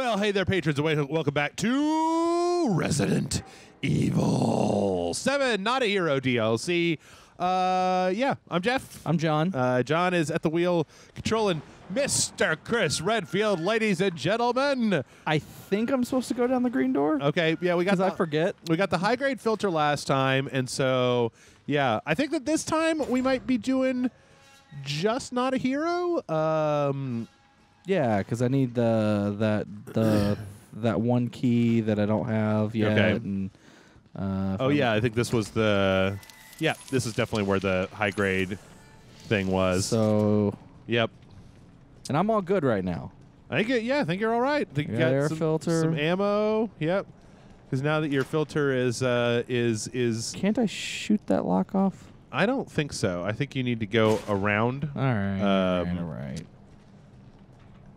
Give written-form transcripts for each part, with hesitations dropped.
Well, hey there, patrons. Welcome back to Resident Evil 7, Not a Hero DLC. Yeah, I'm Jeff. I'm John. John is at the wheel controlling Mr. Chris Redfield, ladies and gentlemen. I think I'm supposed to go down the green door. Okay, yeah, we got. I forget. We got the high grade filter last time, and so yeah, I think that this time we might be doing just Not a Hero. Yeah, because I need that one key that I don't have yet. Okay. And, oh yeah, I think this was the. Yeah, this is definitely where the high grade thing was. So. Yep. And I'm all good right now. I think I think you're all right. I think you got air some, filter, some ammo. Yep. Because now that your filter is Can't I shoot that lock off? I don't think so. I think you need to go around. All right. All right.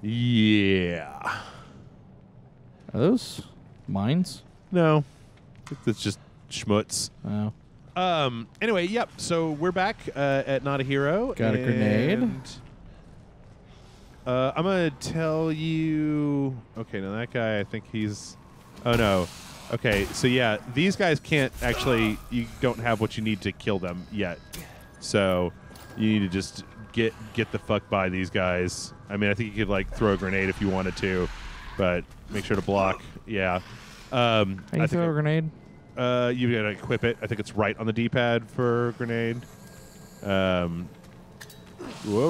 Yeah. Are those mines? No. I think that's just schmutz. Oh. Anyway, yep. So we're back at Not a Hero. Got a grenade. I'm gonna tell you. Okay, now that guy, I think he's. Oh no. Okay, so yeah, these guys can't actually. You don't have what you need to kill them yet. So you need to just get the fuck by these guys. I mean, I think you could like throw a grenade if you wanted to, but make sure to block. Yeah. How do you throw a grenade? You gotta equip it. I think it's right on the D-pad for grenade. Whoa,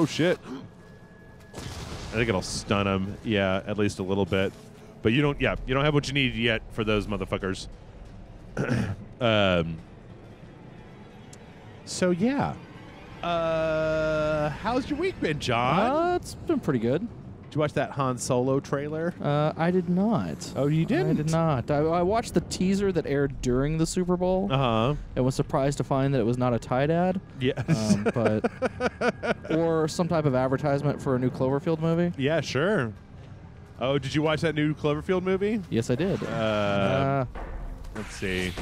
shit. I think it'll stun them. Yeah, at least a little bit. But you don't. Yeah, you don't have what you need yet for those motherfuckers. So yeah. How's your week been, John? It's been pretty good. Did you watch that Han Solo trailer? I did not. Oh, you didn't? I did not. I watched the teaser that aired during the Super Bowl. Uh-huh. And was surprised to find that it was not a Tide ad. Yes. Or some type of advertisement for a new Cloverfield movie. Yeah, sure. Oh, did you watch that new Cloverfield movie? Yes, I did. Let's see.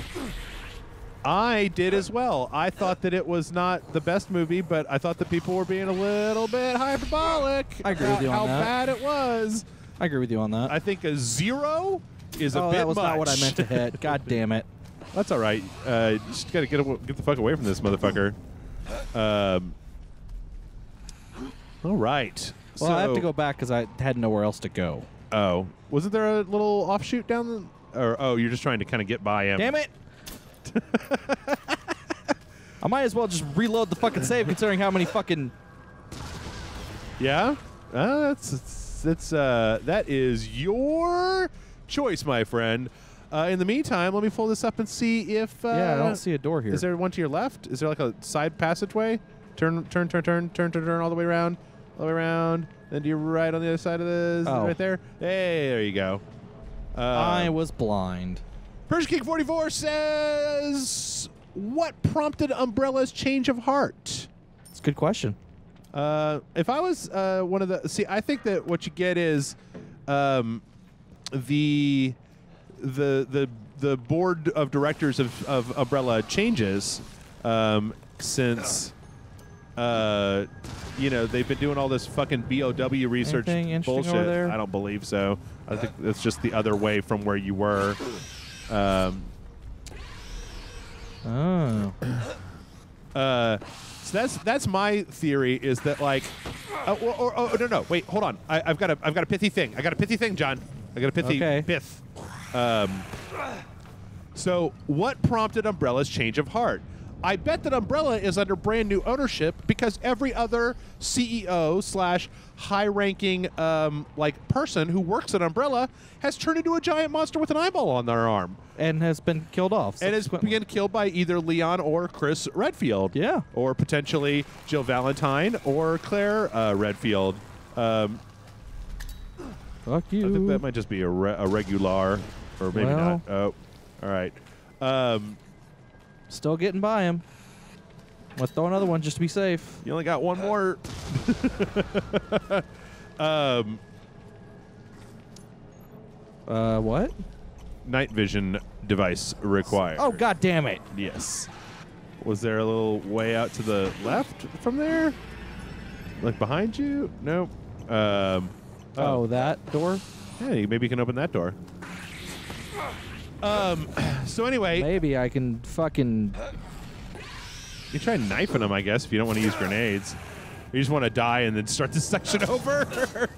I did as well. I thought that it was not the best movie, but I thought that people were being a little bit hyperbolic I agree with you on how that. bad it was. I agree with you on that. I think a 0 is a bit much. That was not what I meant to hit. God damn it. That's all right. Just got to get the fuck away from this motherfucker. All right. Well, I have to go back because I had nowhere else to go. Oh. Wasn't there a little offshoot down the... Or, oh, you're just trying to kind of get by him. Damn it! I might as well just reload the fucking save considering how many fucking... Yeah? That is your choice, my friend. In the meantime, let me pull this up and see if... yeah, I don't see a door here. Is there one to your left? Is there like a side passageway? Turn all the way around. All the way around. Then to your right on the other side of this. Oh. Right there. Hey, there you go. I was blind. Persian King 44 says, what prompted Umbrella's change of heart? It's a good question. If I was one of the... See, I think that what you get is the board of directors of Umbrella changes since... you know, they've been doing all this fucking BOW research bullshit. Over there? I don't believe so. I think it's just the other way from where you were. Oh. So that's my theory is that like, no, wait, hold on. I've got a pithy thing. I got a pithy thing, John. I got a pithy pith. So what prompted Umbrella's change of heart? I bet that Umbrella is under brand new ownership because every other CEO / high-ranking like person who works at Umbrella has turned into a giant monster with an eyeball on their arm. And has been killed off. And has been killed by either Leon or Chris Redfield. Yeah. Or potentially Jill Valentine or Claire Redfield. Fuck you. I think that might just be a regular, or maybe not. Oh, all right. Still getting by him. Let's throw another one just to be safe. You only got one more. What? Night vision device required. Oh, god damn it. Yes. Was there a little way out to the left from there? Like behind you? Nope. Oh, that door? Hey, maybe you can open that door. So anyway, Maybe I can fucking. you try knifing them, I guess, if you don't want to use grenades. You just want to die and then start this section over.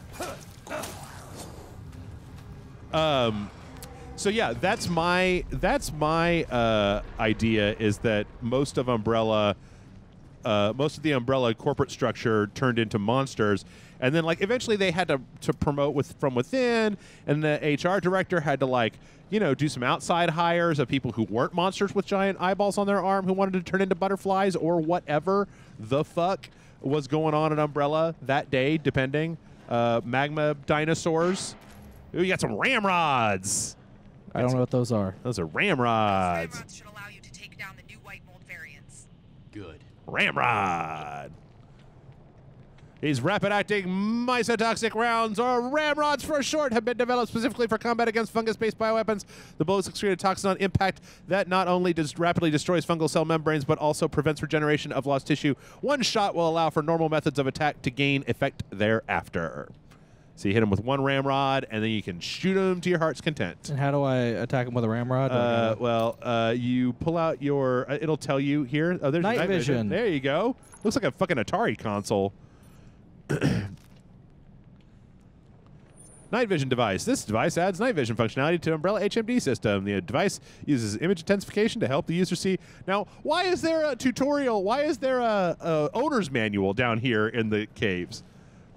So yeah, that's my idea is that most of the Umbrella corporate structure turned into monsters, and then like eventually they had to promote from within, and the HR director had to like do some outside hires of people who weren't monsters with giant eyeballs on their arm who wanted to turn into butterflies or whatever the fuck was going on at Umbrella that day, depending. Magma dinosaurs. Ooh, you got some ramrods. I don't know what those are. Those are ramrods. Ramrods should allow you to take down the new white mold variants. Good. Ramrod. These rapid-acting mycotoxic rounds, or ramrods for short, have been developed specifically for combat against fungus-based bioweapons. The bullets excrete a toxin on impact that not only rapidly destroys fungal cell membranes, but also prevents regeneration of lost tissue. One shot will allow for normal methods of attack to gain effect thereafter. So you hit him with one ramrod, and then you can shoot him to your heart's content. And how do I attack him with a ramrod? You pull out your... it'll tell you here. Oh, there's night vision. There you go. Looks like a fucking Atari console. Night vision device. This device adds night vision functionality to Umbrella HMD system. The device uses image intensification to help the user see. Now, why is there a tutorial? Why is there a owner's manual down here in the caves?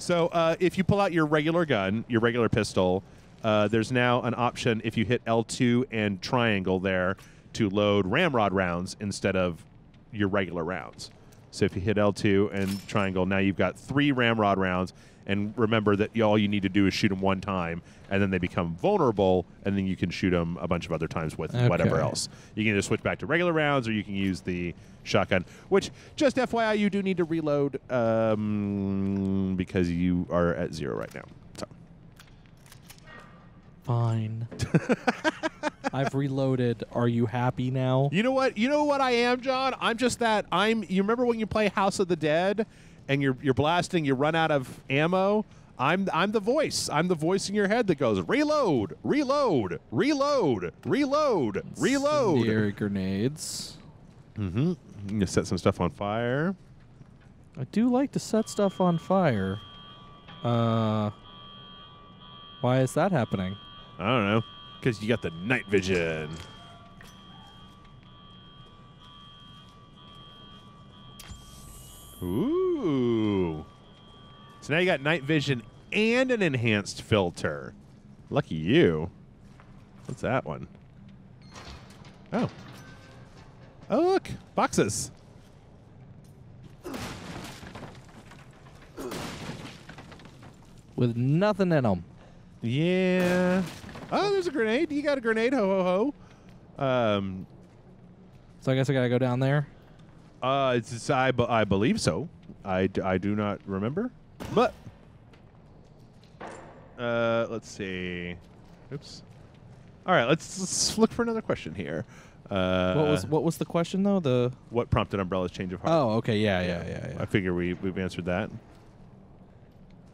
So if you pull out your regular gun, your regular pistol, there's now an option if you hit L2 and triangle there to load ramrod rounds instead of your regular rounds. So if you hit L2 and triangle, now you've got 3 ramrod rounds. And remember that all you need to do is shoot them one time, and then they become vulnerable, and then you can shoot them a bunch of other times with whatever else. You can either switch back to regular rounds, or you can use the shotgun, which, just FYI, you do need to reload because you are at 0 right now. So. Fine. I've reloaded. Are you happy now? You know what? You know what I am, John? I'm just that. You remember when you play House of the Dead? And you're blasting, you run out of ammo. I'm the voice. I'm the voice in your head that goes reload, reload, reload, reload, reload. Incendiary grenades. Mm-hmm. You set some stuff on fire. I do like to set stuff on fire. Why is that happening? I don't know. Because you got the night vision. Ooh. So now you got night vision and an enhanced filter. Lucky you. What's that one? Oh. Oh, look. Boxes. With nothing in them. Yeah. Oh, there's a grenade. You got a grenade. Ho, ho, ho. So I guess I got to go down there? I believe so. I do not remember. But let's see. Oops. All right, let's look for another question here. What was the question though? What prompted Umbrella's change of heart? Oh, okay, yeah. I figure we've answered that.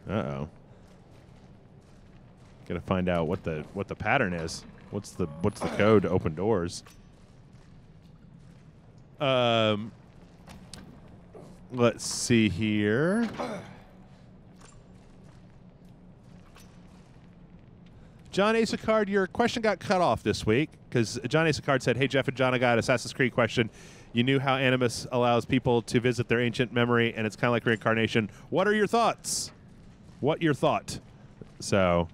Uh-oh. Got to find out what the pattern is. What's the code to open doors? Let's see here. John Asicard, your question got cut off this week because John Asicard said, "Hey Jeff and John, I got an Assassin's Creed question. You knew how Animus allows people to visit their ancient memory, and it's kind of like reincarnation. What are your thoughts? What your thought?" So,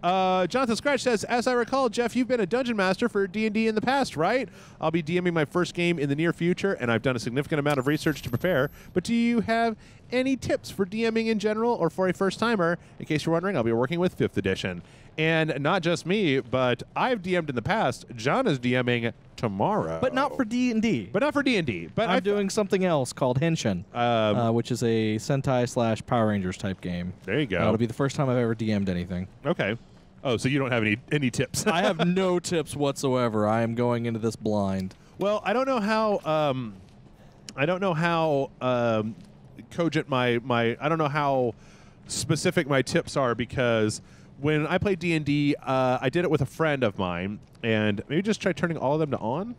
Jonathan Scratch says, "As I recall, Jeff, you've been a dungeon master for D&D in the past, right? I'll be DMing my first game in the near future, and I've done a significant amount of research to prepare. But do you have any tips for DMing in general or for a first-timer? In case you're wondering, I'll be working with 5th edition. And not just me, but I've DM'd in the past. John is DMing tomorrow. But not for D&D. But not for D&D. But I'm doing something else called Henshin, which is a Sentai / Power Rangers type game. There you go. It'll be the first time I've ever DM'd anything. Okay. Oh, so you don't have any tips? I have no tips whatsoever. I am going into this blind. Well, I don't know how cogent my I don't know how specific my tips are because when I played D&D, I did it with a friend of mine, and maybe just try turning all of them to on.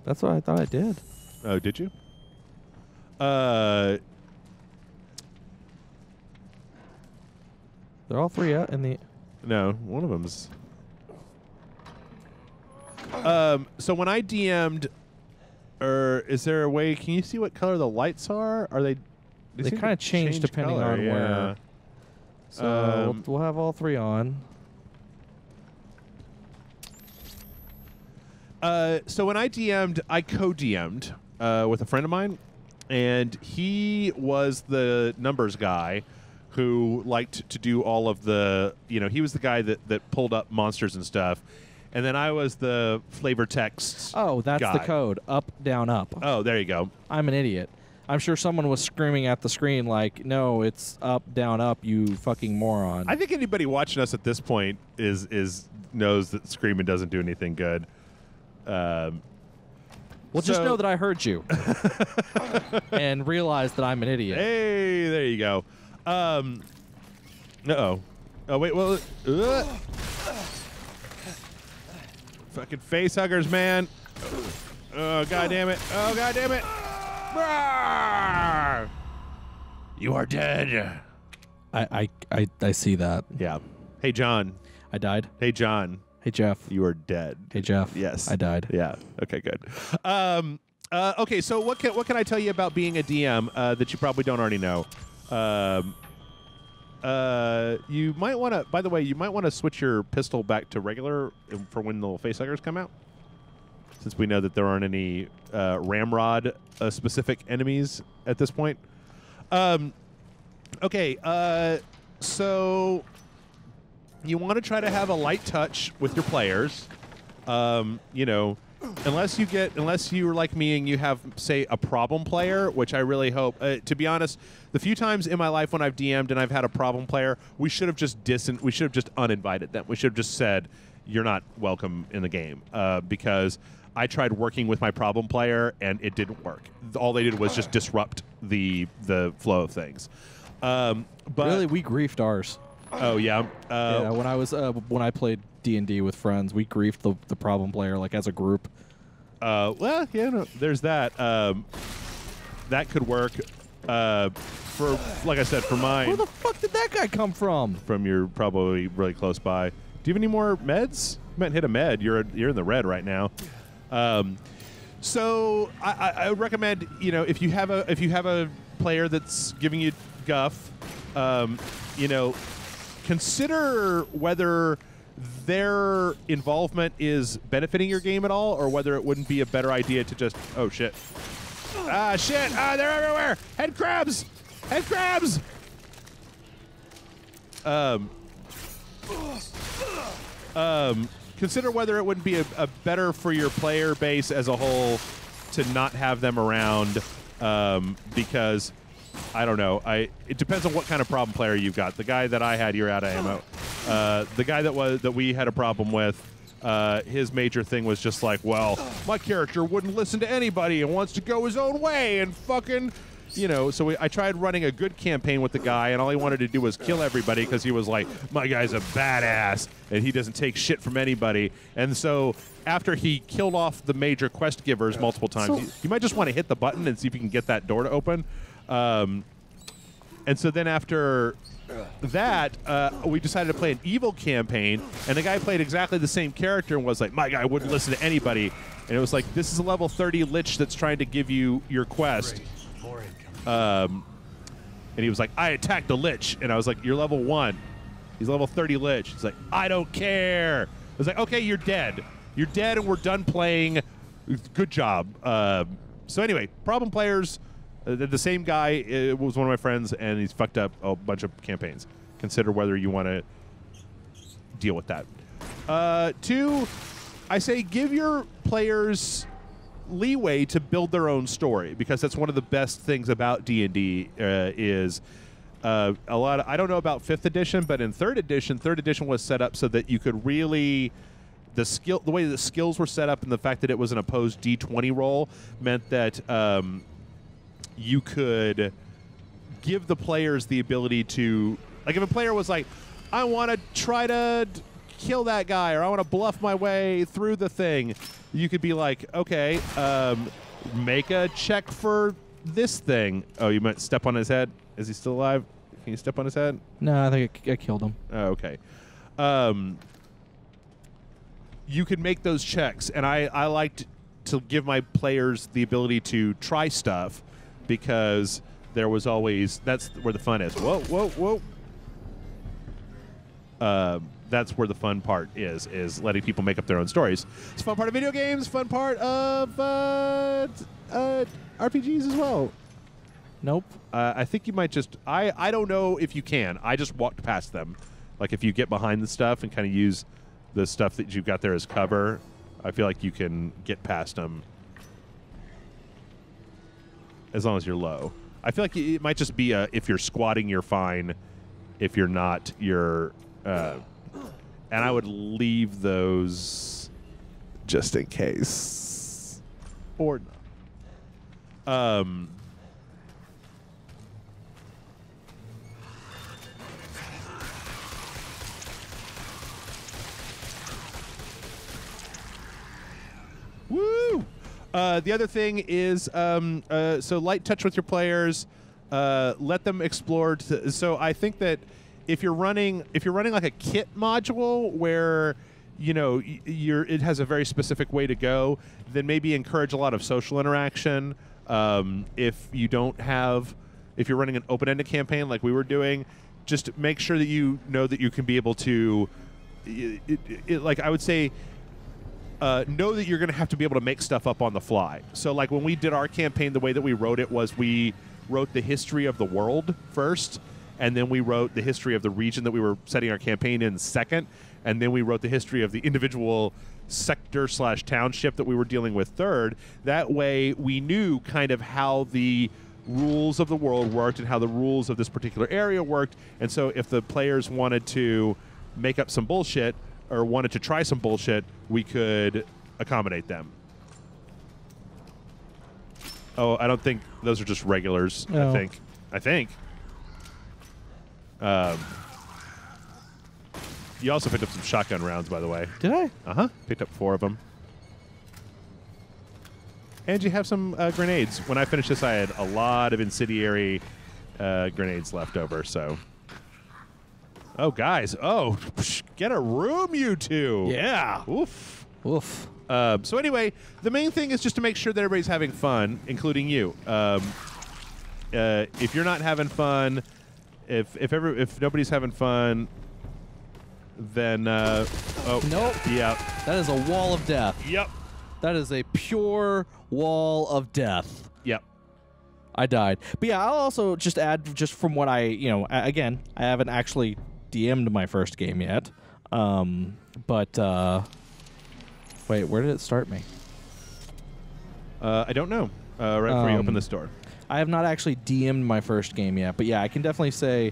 That's what I thought I did. Oh, did you? They're all three out in the. No, one of them's. So when I DM'd, or is there a way? Can you see what color the lights are? Are they? They kind of change depending color, on where. So we'll have all three on. So when I DM'd, I co-DM'd with a friend of mine, and he was the numbers guy who liked to do all of the, he was the guy that pulled up monsters and stuff. And then I was the flavor text Oh, that's guy. the code. Up, down, up. Oh, there you go. I'm an idiot. I'm sure someone was screaming at the screen like, no, it's up, down, up, you fucking moron. I think anybody watching us at this point knows that screaming doesn't do anything good. Well, just know that I heard you. And realize that I'm an idiot. Hey, there you go. Uh-oh. Oh, wait, well... Fucking face huggers, man. Oh, God damn it. Oh, God damn it. Rawr! You are dead. I see that. Yeah. Hey, John. I died. Hey, John. Hey, Jeff. You are dead. Hey, Jeff. Yes. I died. Yeah. Okay, good. Okay, so what can I tell you about being a DM that you probably don't already know? You might want to, by the way, switch your pistol back to regular for when the facehuggers come out, since we know that there aren't any ramrod specific enemies at this point. Okay, so you want to try to have a light touch with your players. Unless you're like me and you have, say, a problem player, which I really hope. To be honest, the few times in my life when I've DM'd and I've had a problem player, we should have just uninvited them. We should have just said, "You're not welcome in the game," because I tried working with my problem player and it didn't work. All they did was just disrupt the flow of things. But really, we griefed ours. Oh yeah. Yeah, when I played D&D with friends, we griefed the problem player like as a group. Well, yeah, no, there's that. That could work. For like I said, for mine. Where the fuck did that guy come from? From you're probably really close by. Do you have any more meds? You might hit a med. You're in the red right now. So I would recommend, if you have a player that's giving you guff, consider whether their involvement is benefiting your game at all, or whether it wouldn't be a better idea to just, oh shit, shit, they're everywhere, head crabs. Consider whether it wouldn't be a better for your player base as a whole to not have them around, because I don't know. It depends on what kind of problem player you've got. The guy that I had, you're out of ammo. The guy that we had a problem with, his major thing was just like, well, my character wouldn't listen to anybody and wants to go his own way and fucking, So I tried running a good campaign with the guy, and all he wanted to do was kill everybody because he was like, my guy's a badass and he doesn't take shit from anybody. And so after he killed off the major quest givers multiple times, you might just want to hit the button and see if you can get that door to open. And so then after that, we decided to play an evil campaign, and the guy played exactly the same character and was like, my guy wouldn't listen to anybody. And it was like, this is a level 30 lich that's trying to give you your quest. And he was like, I attacked the lich. And I was like, you're level 1. He's level 30 lich. He's like, I don't care. I was like, okay, you're dead. You're dead, and we're done playing. Good job. So anyway, problem players... the same guy was one of my friends, and he's fucked up a bunch of campaigns. Consider whether you want to deal with that. 2, I say give your players leeway to build their own story, because that's one of the best things about D&D is a lot of, I don't know about 5th edition, but in 3rd edition was set up so that you could really... The way the skills were set up and the fact that it was an opposed D20 roll meant that... you could give the players the ability to, like, if a player was like, I want to try to kill that guy, or I want to bluff my way through the thing. You could be like, okay, make a check for this thing. Oh, you might step on his head. Is he still alive? Can you step on his head? No, I think I killed him. Oh, okay. You could make those checks, and I liked to give my players the ability to try stuff because there was always, that's where the fun is. Whoa, whoa, whoa. That's where the fun part is letting people make up their own stories. It's a fun part of video games, fun part of RPGs as well. Nope. I think you might just, I don't know if you can. I just walked past them. Like if you get behind the stuff and kind of use the stuff that you've got there as cover, I feel like you can get past them as long as you're low. I feel like it might just be if you're squatting, you're fine. If you're not, you're... and I would leave those just in case. Or not. Woo! The other thing is, so light touch with your players, let them explore. So I think that if you're running like a kit module where it has a very specific way to go, then maybe encourage a lot of social interaction. If you're running an open-ended campaign like we were doing, just make sure that you know that you can be able to, like I would say. Know that you're going to have to be able to make stuff up on the fly. So, like, when we did our campaign, the way that we wrote it was we wrote the history of the world first, and then we wrote the history of the region that we were setting our campaign in second, and then we wrote the history of the individual sector/township that we were dealing with third. That way, we knew kind of how the rules of the world worked and how the rules of this particular area worked, and so if the players wanted to make up some bullshit or wanted to try some bullshit, we could accommodate them. Oh, I don't think those are just regulars. No. I think. You also picked up some shotgun rounds, by the way. Did I? Uh-huh. Picked up 4 of them. And you have some grenades. When I finished this, I had a lot of incendiary grenades left over, so... Oh, guys. Oh, get a room, you two. Yeah. Oof. Oof. So anyway, the main thing is just to make sure that everybody's having fun, including you. If you're not having fun, if nobody's having fun, then oh Nope. Yeah. That is a wall of death. Yep. That is a pure wall of death. Yep. I died. But yeah, I'll also just add, just from what I, again, I haven't actually DM'd my first game yet. But wait, where did it start me? I don't know. Right before you open this door. I have not actually DM'd my first game yet, but yeah, I can definitely say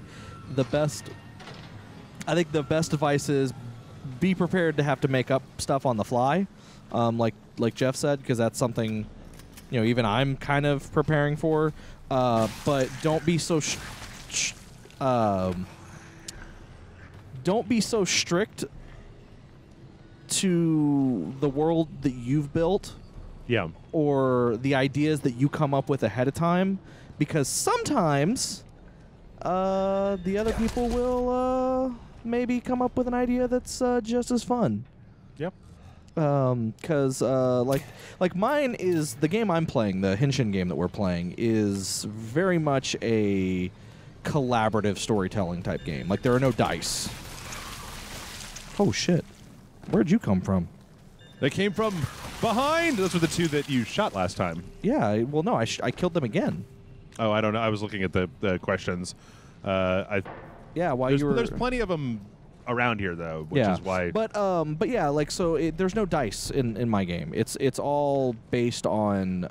I think the best advice is be prepared to have to make up stuff on the fly, like Jeff said, because that's something, even I'm kind of preparing for. But don't be so don't be so strict to the world that you've built. Yeah. Or the ideas that you come up with ahead of time, because sometimes the other people will maybe come up with an idea that's just as fun. Yep. Because like mine is the game I'm playing, the Henshin game that we're playing, is very much a collaborative storytelling type game. Like, there are no dice. Oh shit! Where'd you come from? They came from behind. Those were the 2 that you shot last time. Yeah. Well, no, I killed them again. Oh, I don't know. I was looking at the questions. Yeah. While you were there's plenty of them around here, though, which is why. But yeah, like, so there's no dice in my game. It's all based on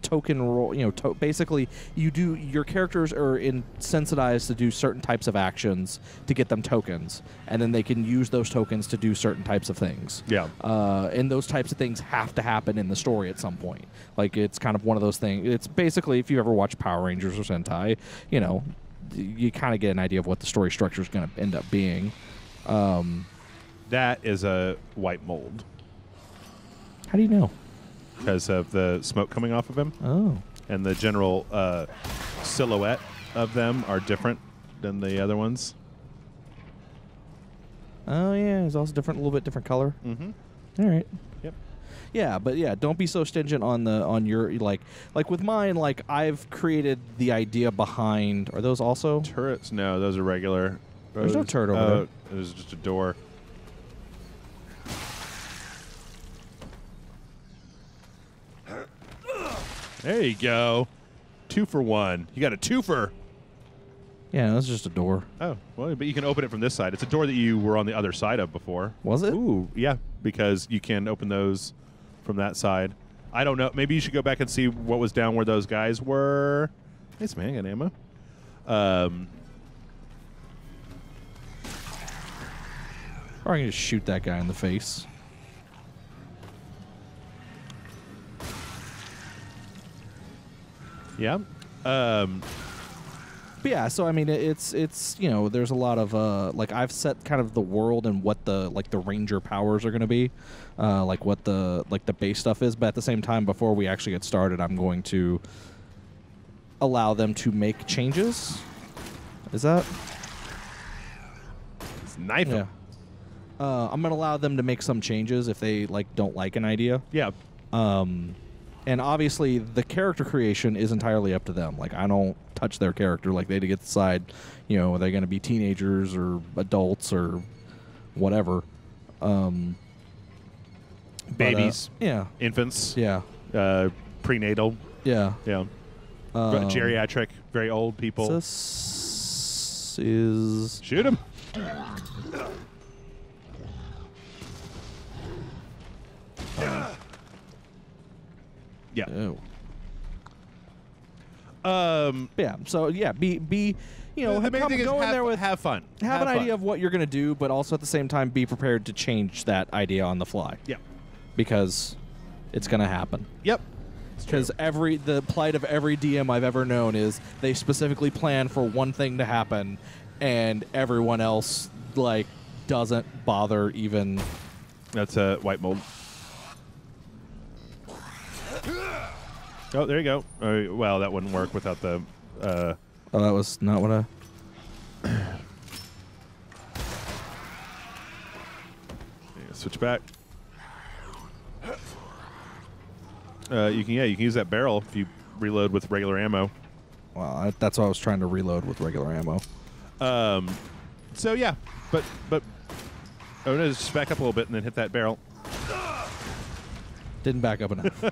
token roll. Basically, your characters are sensitized to do certain types of actions to get them tokens, and then they can use those tokens to do certain types of things. Yeah. And those types of things have to happen in the story at some point. Like, it's kind of one of those things. It's basically, if you ever watch Power Rangers or Sentai, you kind of get an idea of what the story structure is going to end up being. That is a white mold. How do you know? Because of the smoke coming off of him. Oh. And the general silhouette of them are different than the other ones. Oh, yeah. It's also different, a little bit different color. Mm-hmm. All right. Yep. Yeah, but yeah, don't be so stingent on your like with mine. Like I've created the idea behind. Are those also Turrets? No, those are regular. There's no turret over there. There's just a door. There you go. 2 for 1. You got a twofer. Yeah, that's just a door. Oh, well, but you can open it from this side. It's a door that you were on the other side of before. Was it? Ooh, yeah, because you can open those from that side. I don't know. Maybe you should go back and see what was down where those guys were. Hey, some handgun ammo. Or I can just shoot that guy in the face. Yeah. But yeah, so I mean, it's you know, there's a lot of like I've set kind of the world and what the ranger powers are going to be, like what the base stuff is. But at the same time, before we actually get started, I'm going to allow them to make changes. Is that? It's knife him. Yeah. I'm going to allow them to make some changes if they don't like an idea. Yeah. And obviously, the character creation is entirely up to them. Like, I don't touch their character. Like, they get to decide, you know, are they going to be teenagers or adults or whatever. Babies. Yeah. Infants. Yeah. Prenatal. Yeah. Yeah. Geriatric. Very old people. This is... Shoot him. Yeah. Yeah. So yeah, be you know, the main thing is go in there with have fun. Have an idea of what you're going to do, but also at the same time be prepared to change that idea on the fly. Yeah. Because it's going to happen. Yep. Because the plight of every DM I've ever known is they specifically plan for one thing to happen, and everyone else doesn't bother even. That's a white mold. Oh, there you go. Well, that wouldn't work without the... Oh, that was not what I... Switch back. You can use that barrel if you reload with regular ammo. Well, that's why I was trying to reload with regular ammo. So yeah, but oh no, just back up a little bit and then hit that barrel. Didn't back up enough.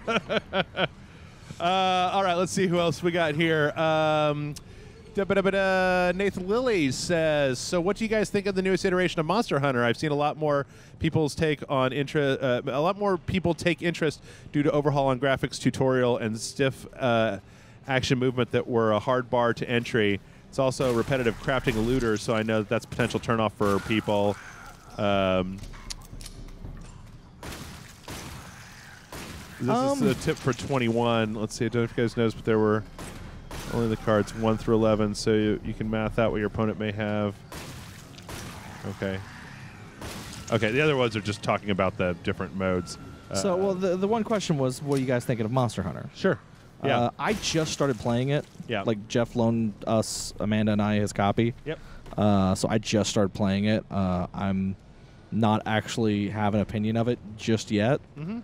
All right, let's see who else we got here. Nathan Lilly says, so what do you guys think of the newest iteration of Monster Hunter? I've seen a lot more people's take on a lot more people take interest due to overhaul on graphics, tutorial, and stiff action movement that were a hard bar to entry. It's also repetitive crafting of looters, so I know that's a potential turnoff for people. This is a tip for 21. Let's see. I don't know if you guys noticed, but there were only the cards 1 through 11, so you can math out what your opponent may have. Okay. Okay, the other ones are just talking about the different modes. So, well, the one question was, what are you guys thinking of Monster Hunter? Sure. Yeah. I just started playing it. Yeah. Like, Jeff loaned us, Amanda and I, his copy. Yep. So I just started playing it. I'm not actually have an opinion of it just yet. Mm-hmm.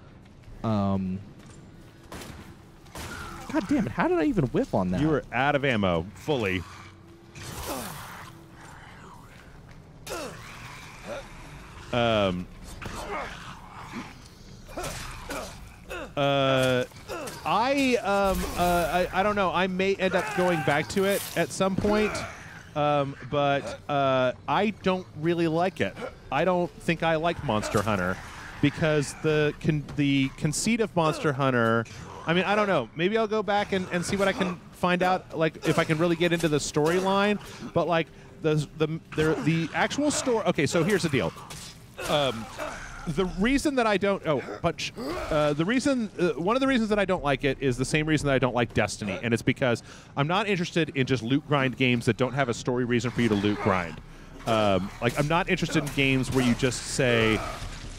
God damn it, how did I even whiff on that? You were out of ammo, fully. I don't know. I may end up going back to it at some point, but I don't really like it. I don't think I like Monster Hunter because the conceit of Monster Hunter. I mean, I don't know. Maybe I'll go back and see what I can find out, like if I can really get into the storyline. But like the actual story. Okay, so here's the deal. the reason that I don't the reason one of the reasons that I don't like it is the same reason that I don't like Destiny, and it's because I'm not interested in just loot grind games that don't have a story reason for you to loot grind. Like I'm not interested in games where you just say,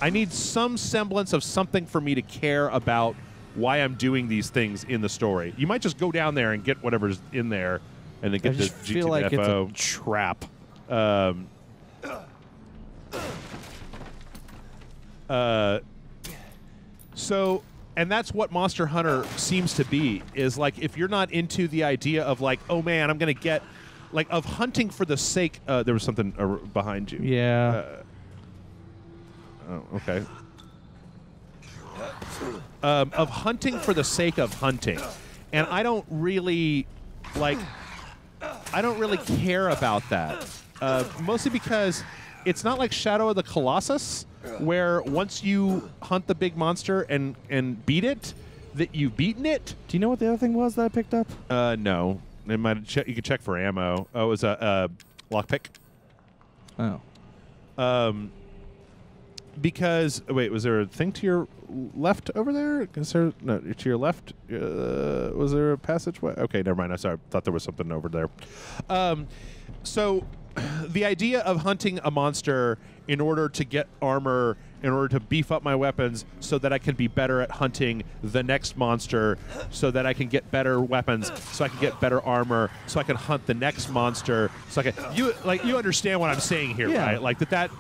I need some semblance of something for me to care about why I'm doing these things in the story. You might just go down there and get whatever's in there, and then get the I just feel like it's a trap. So, and that's what Monster Hunter seems to be, is like if you're not into the idea of like, oh man, I'm going to get, like of hunting for the sake, there was something behind you. Yeah. Oh, okay. Of hunting for the sake of hunting. And I don't really, like, I don't really care about that. Mostly because it's not like Shadow of the Colossus, where once you hunt the big monster and beat it, that you've beaten it. Do you know what the other thing was that I picked up? No. It might you could check for ammo. Oh, it was a lockpick. Oh. Because wait, was there a thing to your left over there? Is there no to your left? Was there a passageway? Okay, never mind. I thought there was something over there. So the idea of hunting a monster in order to get armor, in order to beef up my weapons, so that I can be better at hunting the next monster, so that I can get better weapons, so I can get better armor, so I can hunt the next monster, so I can you understand what I'm saying here, yeah. right? Like that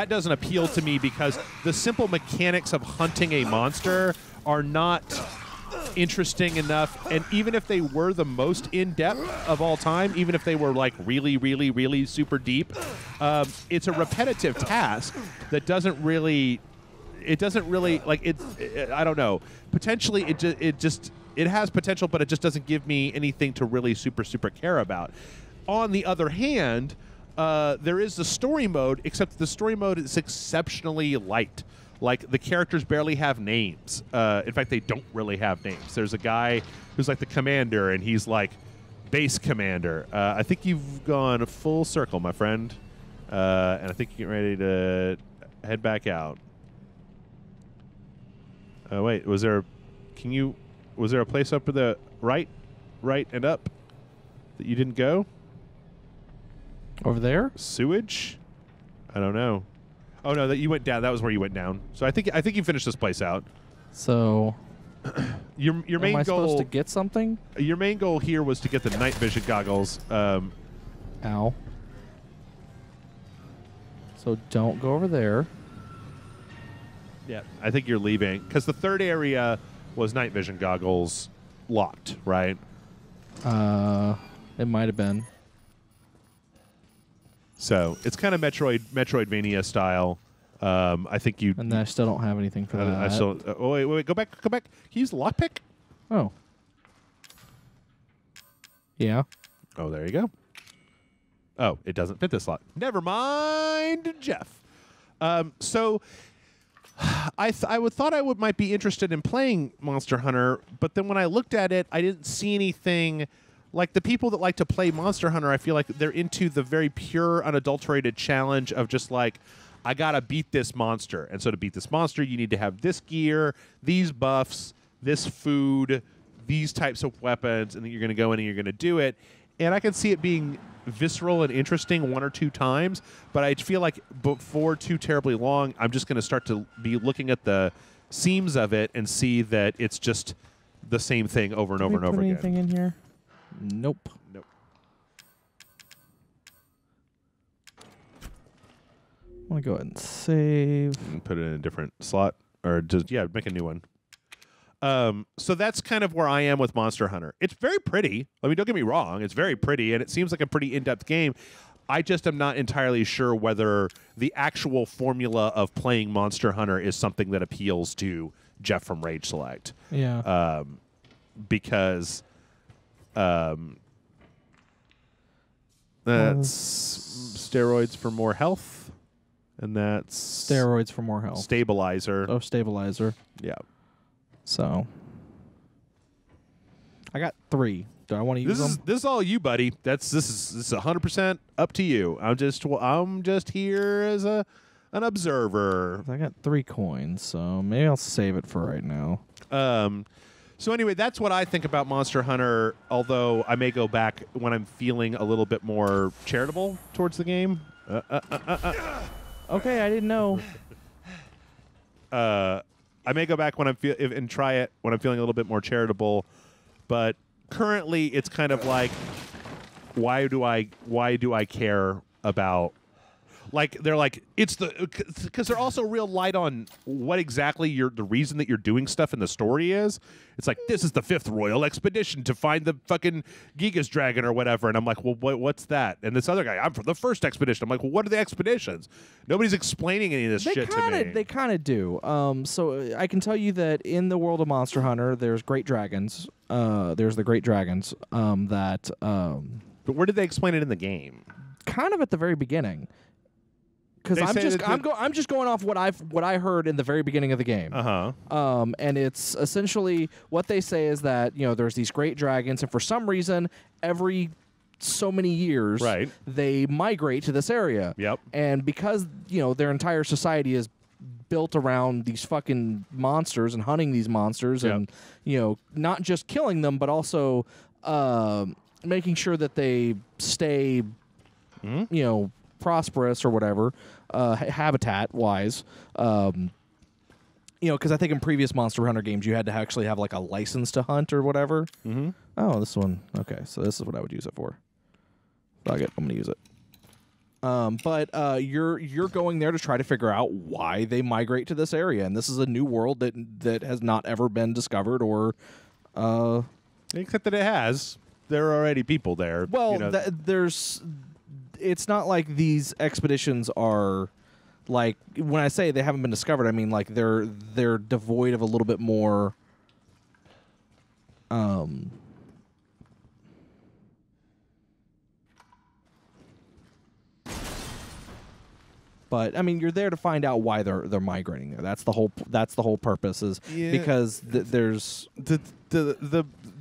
doesn't appeal to me because the simple mechanics of hunting a monster are not interesting enough, and even if they were the most in-depth of all time, even if they were like really, really, really super deep, it's a repetitive task that doesn't really like it I don't know. Potentially it has potential, but it just doesn't give me anything to really super care about. On the other hand, there is the story mode, except the story mode is exceptionally light. Like, the characters barely have names. In fact, they don't really have names. There's a guy who's like the commander, and he's like base commander. I think you've gone full circle, my friend. And I think you're getting ready to head back out. Wait, was there a place up to the right and up that you didn't go? Over there? Sewage? I don't know. Oh no, that you went down. That was where you went down. So I think you finished this place out. So your main goal. Am I supposed to get something? Your main goal here was to get the night vision goggles. Ow. So don't go over there. Yeah, I think you're leaving because the third area was night vision goggles locked, right? It might have been. So it's kind of Metroidvania style. I think you. And then I still don't have anything for that. I still. Oh wait, go back. Can you use the lockpick? Oh. Yeah. Oh, there you go. Oh, it doesn't fit this slot. Never mind, Jeff. So I thought I might be interested in playing Monster Hunter, but then when I looked at it, I didn't see anything. Like, the people that like to play Monster Hunter, I feel like they're into the very pure, unadulterated challenge of just like, I gotta beat this monster. And so to beat this monster, you need to have this gear, these buffs, this food, these types of weapons, and then you're gonna go in and you're gonna do it. And I can see it being visceral and interesting one or two times, but I feel like before too terribly long, I'm just gonna start to be looking at the seams of it and see that it's just the same thing over and over and over again. Anything in here? Nope. Nope. I'm going to go ahead and save. And put it in a different slot. Or just, yeah, make a new one. So that's kind of where I am with Monster Hunter. It's very pretty. I mean, don't get me wrong. It's very pretty, and it seems like a pretty in-depth game. I just am not entirely sure whether the actual formula of playing Monster Hunter is something that appeals to Jeff from Rage Select. Yeah. Because... that's steroids for more health, and that's steroids for more health. Stabilizer. Oh, stabilizer. Yeah. So I got 3. Do I want to use them? This is all you, buddy. This is 100% up to you. I'm just here as a An observer. I got 3 coins, so maybe I'll save it for right now. So anyway, that's what I think about Monster Hunter, although I may go back when I'm feeling a little bit more charitable towards the game. Okay, I didn't know. I may go back when and try it when I'm feeling a little bit more charitable, but currently it's kind of like, why do I care about? Like they're like it's because they're also real light on what exactly the reason that you're doing stuff in the story is. It's like, this is the 5th Royal Expedition to find the fucking Gigas Dragon or whatever, and I'm like, well, what's that? And this other guy, I'm from the 1st expedition. I'm like, well, what are the expeditions? Nobody's explaining any of this shit to me. They kind of do. So I can tell you that in the world of Monster Hunter, there's great dragons. There's the great dragons that. But where did they explain it in the game? Kind of at the very beginning. Because I'm just going off what I heard in the very beginning of the game. And it's essentially what they say is that there's these great dragons, and for some reason every so many years they migrate to this area. Yep. And because their entire society is built around these fucking monsters and hunting these monsters, and not just killing them, but also making sure that they stay prosperous or whatever, habitat-wise. Because I think in previous Monster Hunter games, you had to actually have like a license to hunt or whatever. Mm-hmm. Oh, this one. Okay, so this is what I would use it for. Fuck it, I'm going to use it. But you're going there to try to figure out why they migrate to this area, and this is a new world that has not ever been discovered or... Except that it has. There are already people there. Well, there's... It's not like these expeditions are like, when I say they haven't been discovered, I mean like they're devoid of a little bit more but I mean you're there to find out why they're migrating there. That's the whole purpose is because there's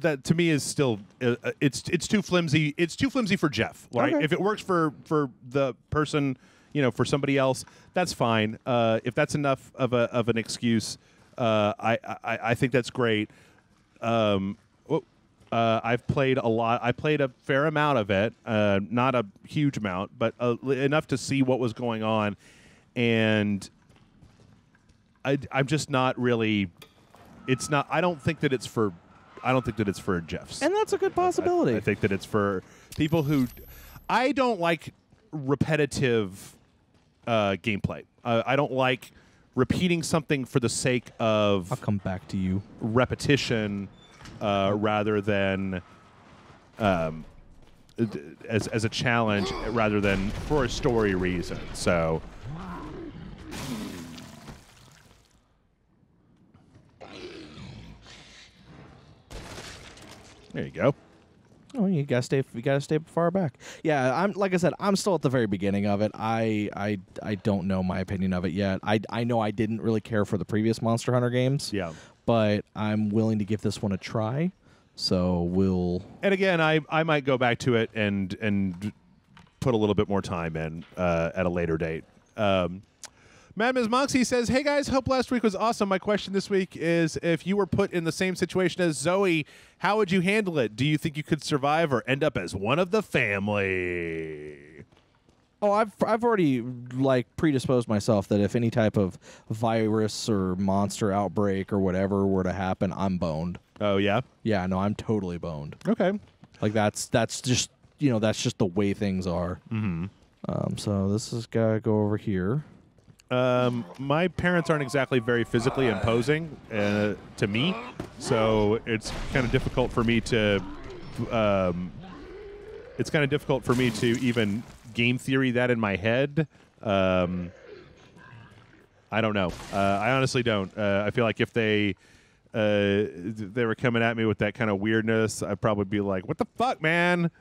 that to me is still it's too flimsy. It's too flimsy for Jeff. Right? Okay. If it works for the person, for somebody else, that's fine. If that's enough of an excuse, I think that's great. I've played a lot. I played a fair amount of it, not a huge amount, but enough to see what was going on, and I'm just not really. It's not. I don't think that it's for Jeffs. And that's a good possibility. I think that it's for people who. I don't like repetitive gameplay. I don't like repeating something for the sake of. I'll come back to you. Repetition, rather than as a challenge, rather than for a story reason. So. There you go. Oh, you gotta stay far back. Yeah, like I said, I'm still at the very beginning of it. I don't know my opinion of it yet. I know I didn't really care for the previous Monster Hunter games. Yeah. But I'm willing to give this one a try. So we'll. And again, I might go back to it and put a little bit more time in at a later date. Mad Ms. Moxie says, "Hey guys, hope last week was awesome. My question this week is, if you were put in the same situation as Zoe, how would you handle it? Do you think you could survive or end up as one of the family?" Oh, I've already predisposed myself that if any type of virus or monster outbreak or whatever were to happen, I'm boned. Oh yeah? Yeah, no, I'm totally boned. Okay. Like that's just that's just the way things are. Mm-hmm. So this is gotta go over here. My parents aren't exactly very physically imposing to me, so it's kind of difficult for me to. It's kind of difficult for me to even game theory that in my head. I don't know. I honestly don't. I feel like if they were coming at me with that kind of weirdness, I'd probably be like, "What the fuck, man?"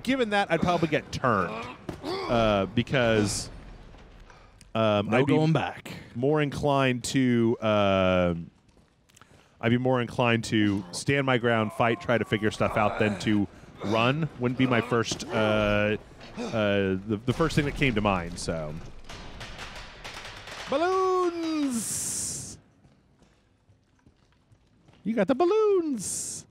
Given that, I'd probably get turned because I'd going back. More inclined to I'd be more inclined to stand my ground, fight, try to figure stuff out than to run. Wouldn't be my first the first thing that came to mind. So balloons. You got the balloons.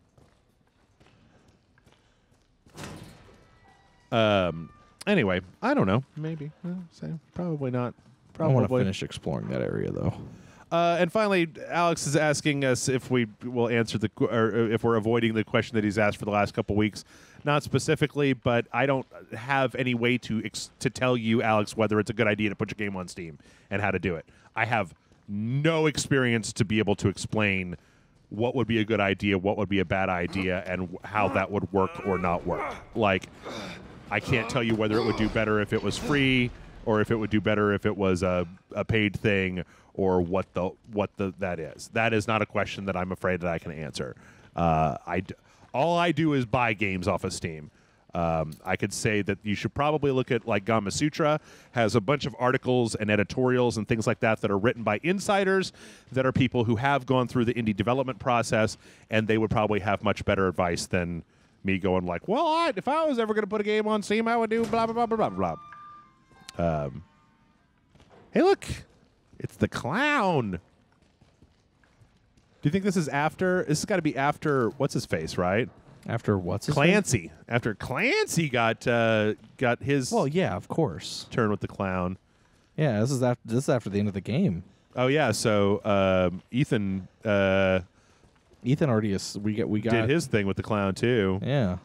Anyway, I don't know. Maybe. Probably not. I want to finish exploring that area, though. And finally, Alex is asking us if we will answer or if we're avoiding the question that he's asked for the last couple weeks. Not specifically, but I don't have any way to tell you, Alex, whether it's a good idea to put your game on Steam and how to do it. I have no experience to be able to explain what would be a good idea, what would be a bad idea, and how that would work or not work. Like, I can't tell you whether it would do better if it was free, or if it would do better if it was a paid thing, or what that is. That is not a question that I'm afraid that I can answer. All I do is buy games off of Steam. I could say that you should probably look at, like, Gama Sutra has a bunch of articles and editorials and things like that that are written by insiders that are people who have gone through the indie development process, and they would probably have much better advice than me going like, well, if I was ever going to put a game on Steam, I would do blah, blah, blah, blah, blah, blah. Hey, look. It's the clown. Do you think this is after? This has got to be after what's his face, right? After what's his Clancy. name? After Clancy got his Well, yeah, of course. turn with the clown. Yeah, this is after the end of the game. Oh yeah, so Ethan already we got did his thing with the clown too. Yeah.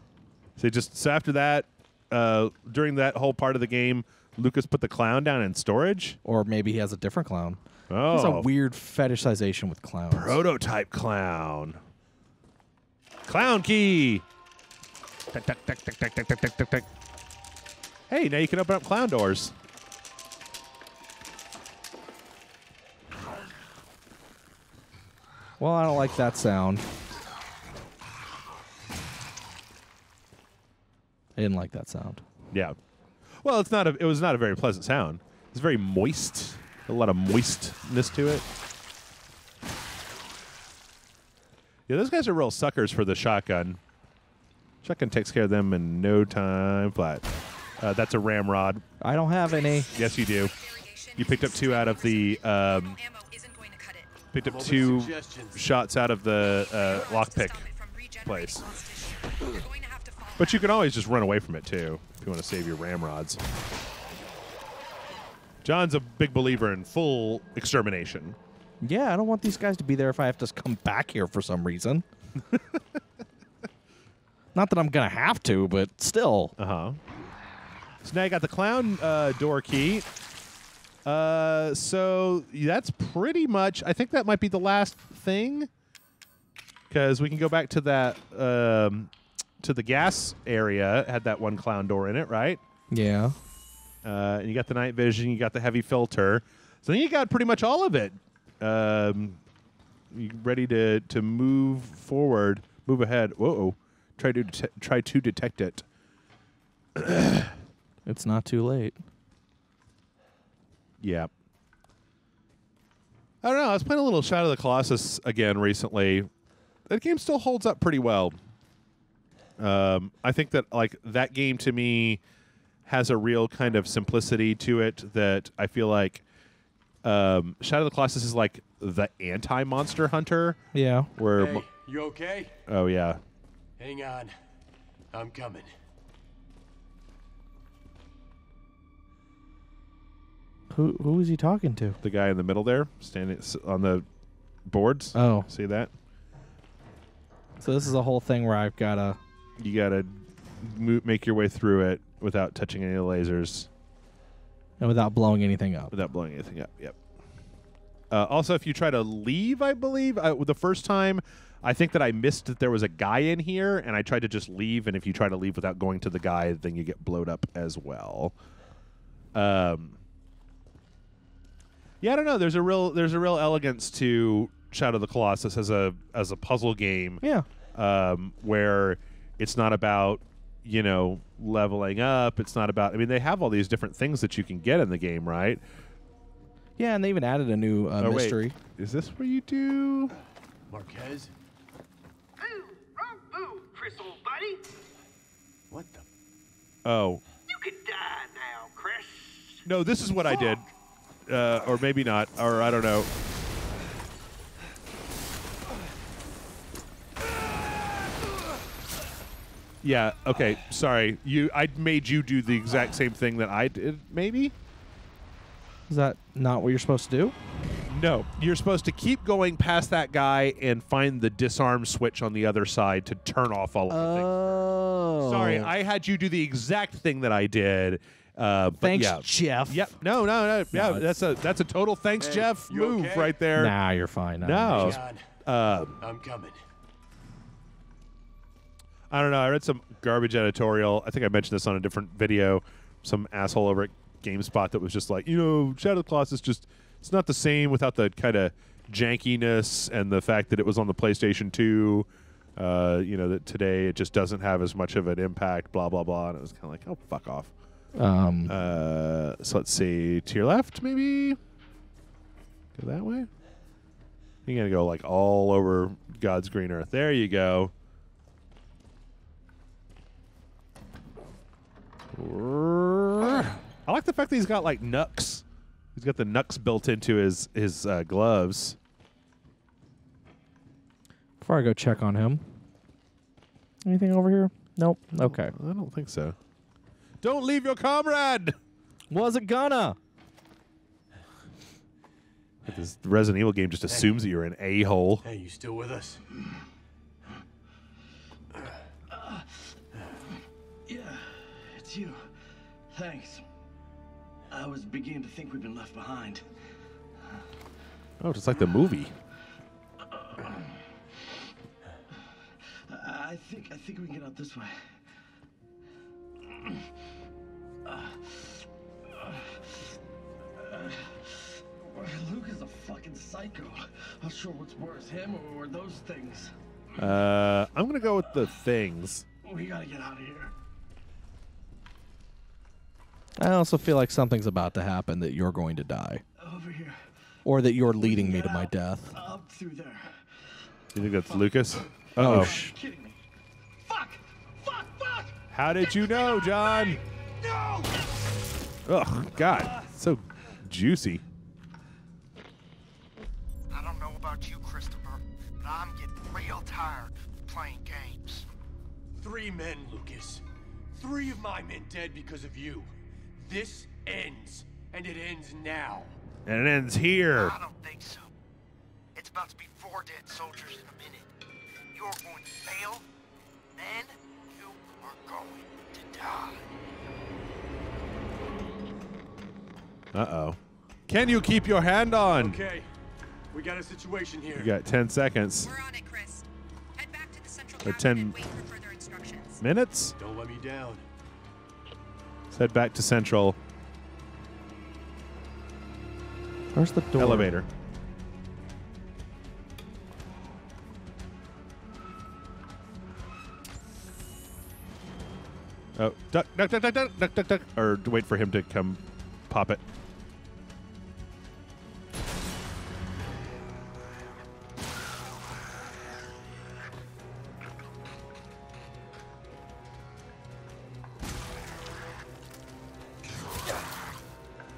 So after that, during that whole part of the game, Lucas put the clown down in storage. Or maybe he has a different clown. Oh, There's a weird fetishization with clowns. prototype clown. Clown key. Tuck, tuck, tuck, tuck, tuck, tuck, tuck, tuck, tuck, tuck. Hey, now you can open up clown doors. Well, I don't like that sound. I didn't like that sound. Yeah. Well, it was not a very pleasant sound. It's very moist. A lot of moistness to it. Yeah, those guys are real suckers for the shotgun. Shotgun takes care of them in no time flat. That's a ramrod. I don't have any. Yes, you do. You picked up two out of the picked up two shots out of the lockpick place. But you can always just run away from it too if you want to save your ramrods. John's a big believer in full extermination. Yeah, I don't want these guys to be there if I have to come back here for some reason. Not that I'm going to have to, but still. Uh-huh. So now you got the clown door key. So that's pretty much, I think that might be the last thing. Because we can go back to that, to the gas area. It had that one clown door in it, right? Yeah. And you got the night vision, you got the heavy filter. So then you got pretty much all of it. You ready to move forward, move ahead. Whoa. Try to detect it. It's not too late. Yeah. I don't know. I was playing a little Shadow of the Colossus again recently. That game still holds up pretty well. I think that that game to me has a real kind of simplicity to it that I feel like Shadow of the Colossus is like the anti-Monster Hunter. Yeah. Where Hey, you okay? Oh yeah. Hang on. I'm coming. Who is he talking to? The guy in the middle there, standing on the boards. Oh. See that? So this is a whole thing where I've got to... You got to make your way through it without touching any of the lasers. And without blowing anything up. Without blowing anything up, yep. Also, if you try to leave, I believe, the first time, I think that I missed that there was a guy in here, and I tried to just leave, and if you try to leave without going to the guy, then you get blowed up as well. Yeah, I don't know. There's a real elegance to Shadow of the Colossus as a puzzle game. Yeah. Where it's not about, leveling up. It's not about... I mean, they have all these different things that you can get in the game, right? Yeah, and they even added a new mystery. Wait. Is this where you do... Marquez? Boo! Wrong boo, Chris, old buddy. Oh. You could die now, Chris. No, this is what I did. Or maybe not. Or I don't know. Yeah, okay. Sorry. I made you do the exact same thing that I did, maybe? Is that not what you're supposed to do? No. You're supposed to keep going past that guy and find the disarm switch on the other side to turn off all of the things. Oh. Sorry, I had you do the exact thing that I did. But Thanks, yeah. Jeff. Yep. No. Yeah, that's a total thanks, Hey, Jeff you move okay? right there. Nah, you're fine. No. Hang on. I'm coming. I don't know. I read some garbage editorial. I think I mentioned this on a different video. Some asshole over at GameSpot that was just like, Shadow of the Colossus it's not the same without the kind of jankiness and the fact that it was on the PlayStation 2. That today it just doesn't have as much of an impact, blah, blah, blah. And it was kind of like, oh, fuck off. So let's see. To your left, maybe? Go that way? You're going to go like all over God's green earth. There you go. I like the fact that he's got like knucks. He's got the knucks built into his gloves. Before I go check on him. Anything over here? Nope. Okay. I don't think so. Don't leave your comrade! Wasn't gonna. This Resident Evil game just assumes that you're an a-hole. Hey, you still with us? Yeah, it's you. Thanks. I was beginning to think we'd been left behind. Oh, just like the movie. I think we can get out this way. Luke is a fucking psycho. Not sure what's worse, him or those things. I'm going to go with the things. We gotta get out of here. I also feel like something's about to happen that you're going to die. Over here. Or that you're leading me to my death. Up through there. You think that's Lucas? Oh, Uh-oh. Kidding me. Fuck! Fuck! Fuck! How did you know, John? No! Ugh, God. So juicy. I don't know about you, Christopher, but I'm getting real tired of playing games. 3 men, Lucas. 3 of my men dead because of you. This ends, and it ends now. And it ends here. I don't think so. It's about to be 4 dead soldiers in a minute. You're going to fail, then you are going to die. Uh-oh. Can you keep your hand on? Okay, we got a situation here. You got 10 seconds. We're on it, Chris. Head back to the central Or cabin 10 and wait for further instructions. Minutes? Don't let me down. Let's head back to Central. where's the door? Elevator. Oh, duck, duck, duck, duck, duck, duck, duck, duck. Or wait for him to come pop it.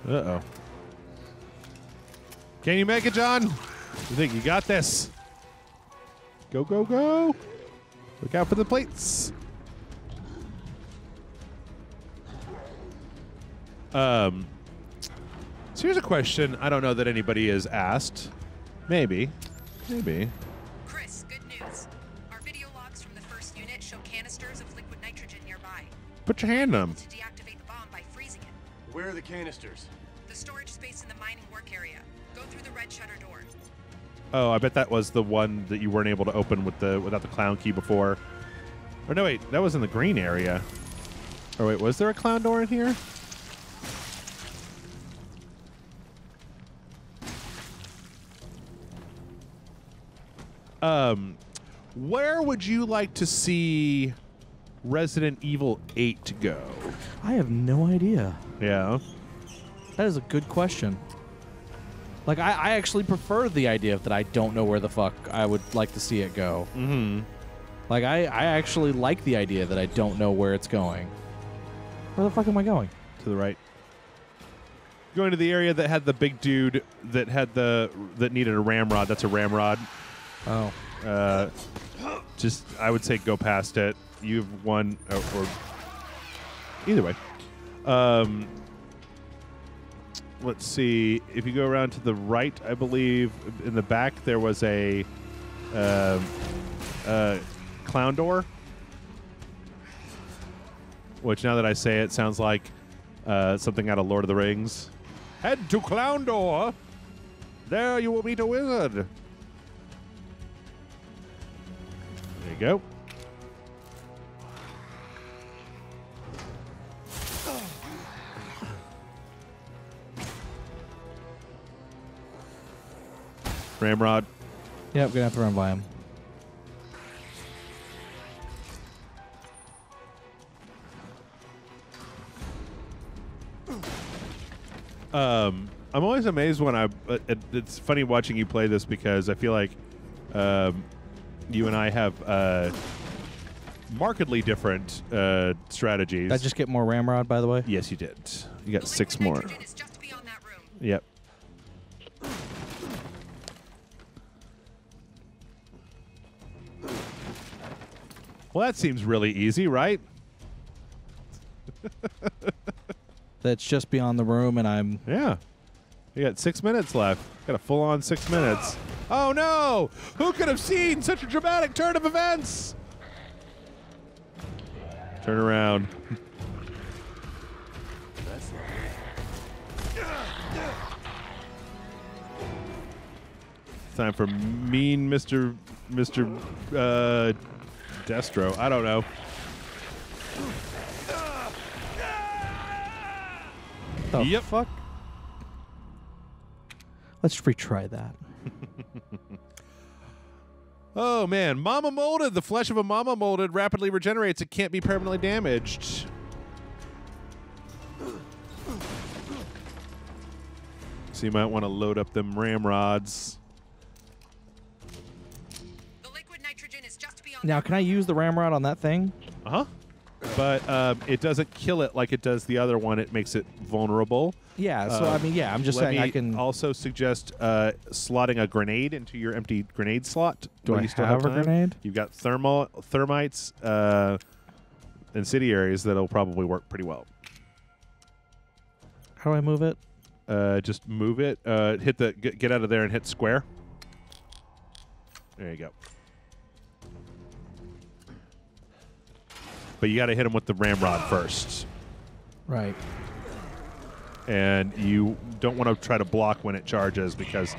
Uh-oh. Can you make it, John? You think you got this? Go, go, go. Look out for the plates. So here's a question I don't know that anybody has asked. Maybe. Chris, good news. Our video logs from the first unit show canisters of liquid nitrogen nearby. Put your hand on them. To deactivate the bomb by freezing it. Where are the canisters? The storage space in the mining work area. Go through the red shutter door. Oh, I bet that was the one that you weren't able to open without the clown key before. Or no, wait, that was in the green area. Or wait, was there a clown door in here? Where would you like to see Resident Evil 8 go? I have no idea. Yeah. That is a good question. Like, I actually prefer the idea that I don't know where the fuck I would like to see it go. Mm-hmm. Like, I actually like the idea that I don't know where it's going. Where the fuck am I going? To the right. Going to the area that had the big dude that had that needed a ramrod. That's a ramrod. Oh. Just, I would say go past it. You've won, or either way. Let's see. If you go around to the right, I believe in the back there was a clown door, which now that I say it sounds like something out of Lord of the Rings. Head to clown door. There you will meet a wizard. There you go. Ramrod. Yep, gonna have to run by him. I'm always amazed when it's funny watching you play this because I feel like you and I have markedly different strategies. Did I just get more ramrod, by the way? Yes, you did. You got 6 more. Nitrogen is just beyond that room. Yep. Well, that seems really easy, right? That's just beyond the room, and I'm... Yeah. You got 6 minutes left. Got a full-on 6 minutes. Oh, no! Who could have seen such a dramatic turn of events? Turn around. Time for mean Mr. Destro. I don't know. The Yep. fuck? Let's retry that. Oh, man. Mama molded. The flesh of a mama molded rapidly regenerates. It can't be permanently damaged. So you might want to load up them ramrods. The liquid nitrogen is just beyond Now, that can I use the ramrod on that thing? Uh-huh. But it doesn't kill it like it does the other one. It makes it vulnerable. Yeah, so I mean, yeah, I'm just saying I can... also suggest slotting a grenade into your empty grenade slot. Do while I you still have a time. grenade? You've got thermites, incendiaries that'll probably work pretty well. How do I move it? Just move it. Hit the get out of there and hit square. There you go. But you got to hit him with the ramrod first. Right. And you don't want to try to block when it charges because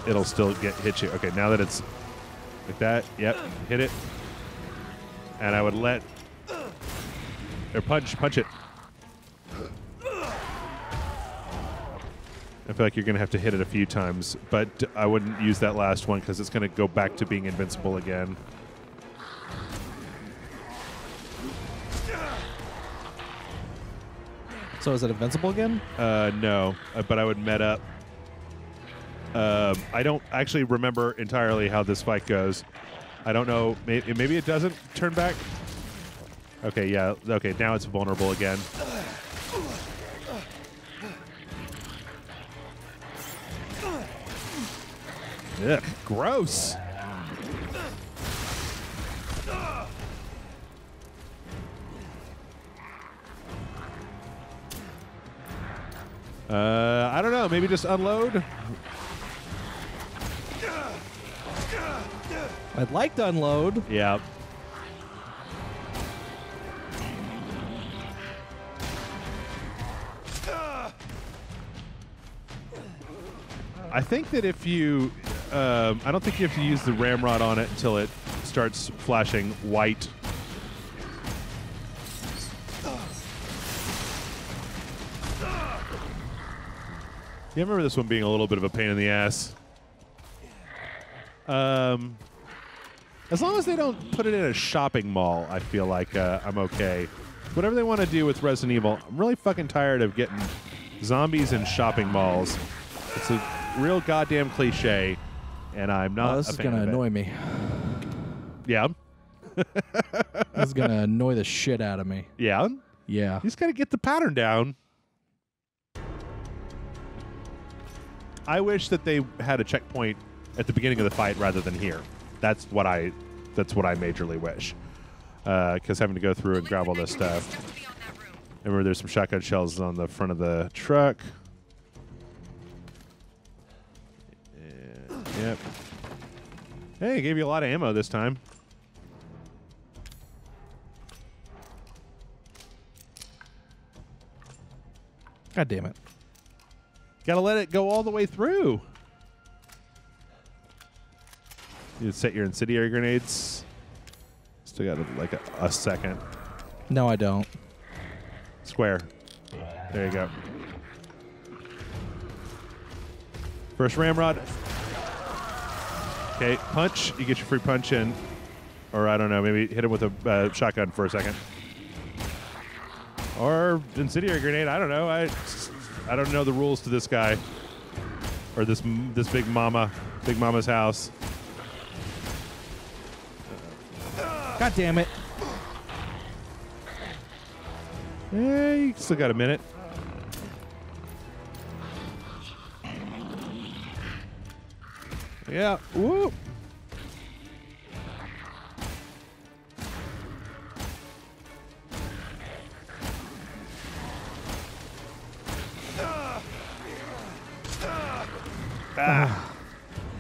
it'll still hit you. Okay, now that it's like that, yep, hit it. And I would let or punch it. I feel like you're going to have to hit it a few times, but I wouldn't use that last one because it's going to go back to being invincible again. So is it invincible again? No, but I would met up. I don't actually remember entirely how this fight goes. I don't know. Maybe it doesn't turn back. Okay, yeah. Okay, now it's vulnerable again. Ugh, gross. I don't know. Maybe just unload. I'd like to unload. Yeah. I think that if you, I don't think you have to use the ramrod on it until it starts flashing white. Yeah, I remember this one being a little bit of a pain in the ass. As long as they don't put it in a shopping mall, I feel like I'm okay. Whatever they want to do with Resident Evil, I'm really fucking tired of getting zombies in shopping malls. It's a real goddamn cliche, and I'm not This a is fan going to of it. annoy me. Yeah. This is gonna annoy the shit out of me. Yeah? Yeah. You just got to get the pattern down. I wish that they had a checkpoint at the beginning of the fight rather than here. That's what I majorly wish. Because having to go through and grab all this stuff. Remember, there's some shotgun shells on the front of the truck. Yep. Hey, gave you a lot of ammo this time. God damn it. Gotta let it go all the way through. You set your incendiary grenades. Still got like a second. No, I don't. Square. There you go. First ramrod. Okay, punch. You get your free punch in. Or I don't know, maybe hit him with a shotgun for a second. Or incendiary grenade. I don't know. I don't know the rules to this guy. Or this big mama's house. God damn it. Hey, you still got a minute. Yeah. Woo.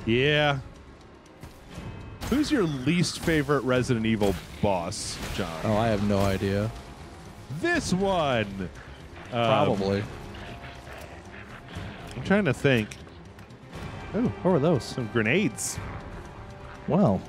Yeah. Who's your least favorite Resident Evil boss, John? Oh, I have no idea. This one. Probably. I'm trying to think. Oh, what were those? Some grenades. Well.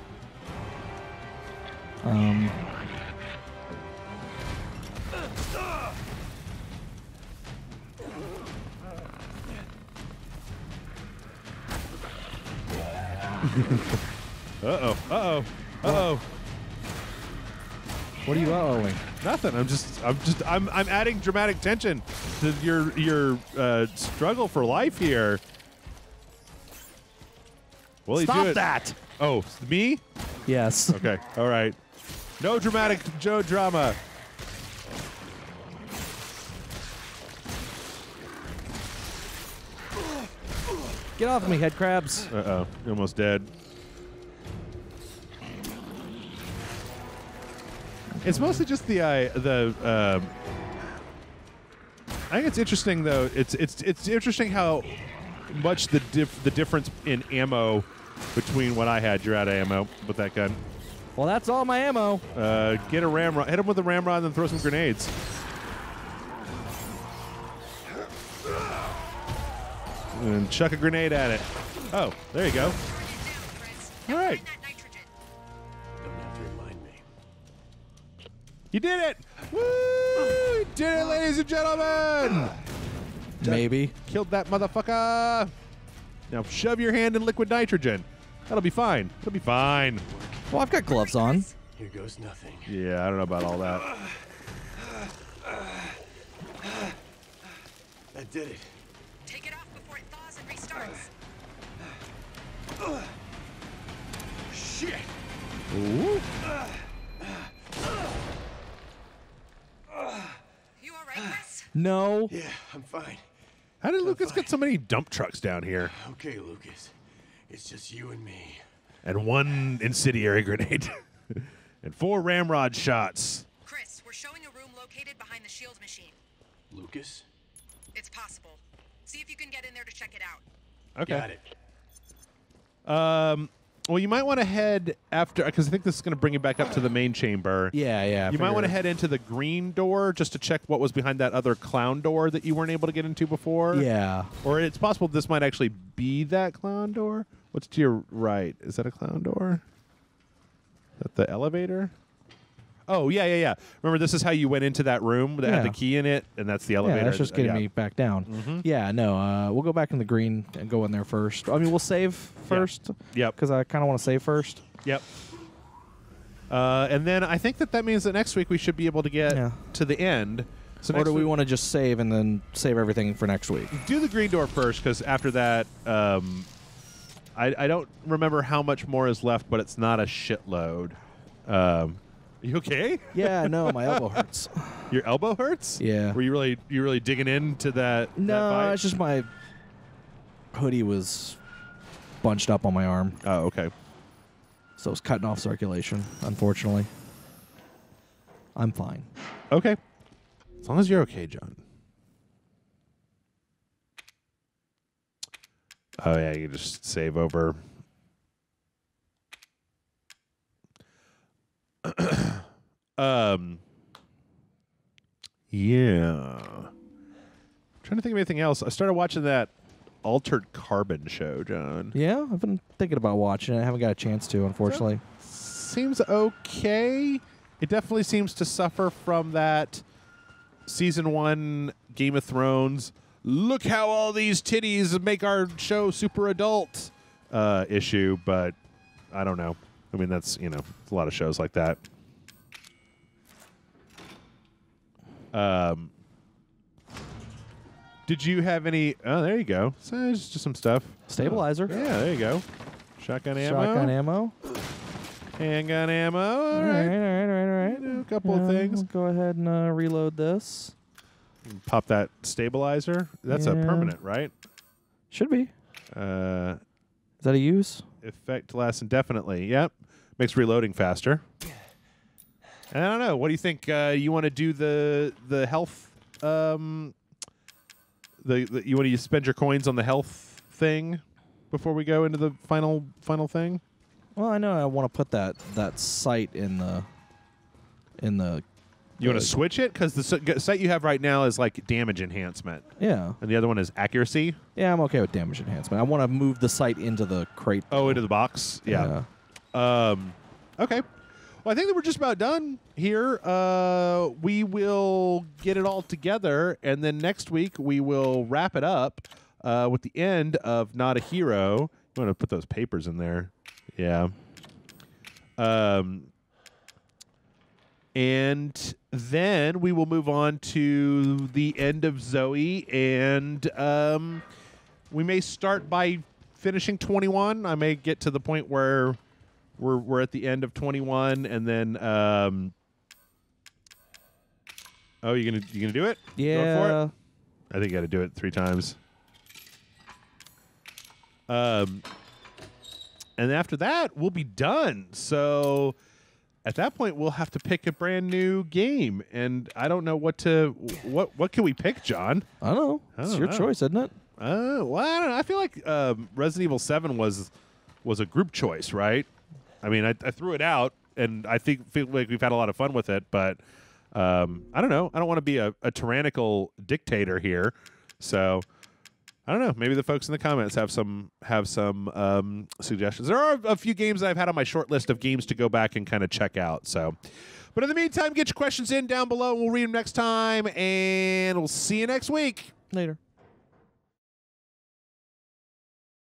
Uh-oh. Uh-oh. Uh-oh. What are you uh-ohing? Nothing. I'm adding dramatic tension to your struggle for life here. Will he do Stop it? that! Oh, me? Yes. Okay. All right. No dramatic drama. Get off me, head crabs. Uh-oh. You're almost dead. It's mostly just I think it's interesting though. It's interesting how much the difference in ammo between what I had. You're out of ammo with that gun. Well, that's all my ammo. Get a ramrod. Hit him with a ramrod and then throw some grenades. And chuck a grenade at it. Oh, there you go. All right. Don't have to remind me. You did it! Woo! You did it, ladies and gentlemen! Maybe. Killed that motherfucker! Now shove your hand in liquid nitrogen. That'll be fine. It'll be fine. Well, I've got gloves on. Here goes nothing. Yeah, I don't know about all that. That did it. Take it off before it thaws and restarts. Shit! Ooh. You all right, Chris? No. Yeah, I'm fine. How did Lucas get so many dump trucks down here? Okay, Lucas. It's just you and me. And one incendiary grenade. And 4 ramrod shots. Chris, we're showing a room located behind the shield machine. Lucas? It's possible. See if you can get in there to check it out. Okay. Got it. Well, you might want to head after, because I think this is going to bring you back up to the main chamber. Yeah. You might want to head into the green door just to check what was behind that other clown door that you weren't able to get into before. Yeah. Or it's possible this might actually be that clown door. What's to your right? Is that a clown door? Is that the elevator? Oh, yeah. Remember, this is how you went into that room that had the key in it, and that's the elevator. Yeah, that's just getting me back down. Yeah, no, we'll go back in the green and go in there first. I mean, we'll save first. Yep. Because I kind of want to save first. Yep. And then I think that means that next week we should be able to get to the end. So Or do we want to just save and then save everything for next week? do the green door first, because after that, I don't remember how much more is left, but it's not a shitload. You okay? Yeah, no, my elbow hurts. Your elbow hurts? Yeah. Were you really digging into that? No, that fight? it's just my hoodie was bunched up on my arm, Oh, okay. so it's cutting off circulation, unfortunately. I'm fine. Okay. As long as you're okay, John. Oh yeah, you can just save over. Yeah. Trying to think of anything else. I started watching that Altered Carbon show, John. Yeah, I've been thinking about watching it. I haven't got a chance to, unfortunately. Seems okay. It definitely seems to suffer from that season 1 Game of Thrones. Look how all these titties make our show super adult issue, but I don't know. I mean, that's, a lot of shows like that. Did you have any? Oh, there you go. So it's just some stuff. Stabilizer. Oh, yeah, there you go. Shotgun ammo. Shotgun ammo. Handgun ammo. All All right. right. A couple of things. We'll go ahead and reload this. Pop that stabilizer. That's a Yeah. permanent, right? Should be. Is that a use? Effect lasts indefinitely. Yep. Makes reloading faster. And I don't know. What do you think? You want to do the health? You want to spend your coins on the health thing before we go into the final thing? Well, I know I want to put that sight in the. You want to switch it because the sight you have right now is like damage enhancement, Yeah. and the other one is accuracy. Yeah, I'm okay with damage enhancement. I want to move the sight into the crate. Oh, into the box. Yeah. Okay. Well, I think that we're just about done here. We will get it all together, and then next week we will wrap it up with the end of Not a Hero. You want to put those papers in there. Yeah. And then we will move on to the end of Zoe, and we may start by finishing 21. I may get to the point where we're at the end of 21, and then oh, you gonna do it? Yeah. Going for it? I think you got to do it 3 times. And after that, we'll be done. So at that point, we'll have to pick a brand new game, and I don't know what can we pick, John? I don't know. It's your choice, isn't it? Well, I don't know. I feel like Resident Evil 7 was a group choice, right? I mean, I threw it out, and I feel like we've had a lot of fun with it, but I don't know. I don't want to be a tyrannical dictator here, so I don't know. Maybe the folks in the comments have some suggestions. There are a few games that I've had on my short list of games to go back and kind of check out. So, but in the meantime, get your questions in down below. We'll read them next time, and we'll see you next week. Later.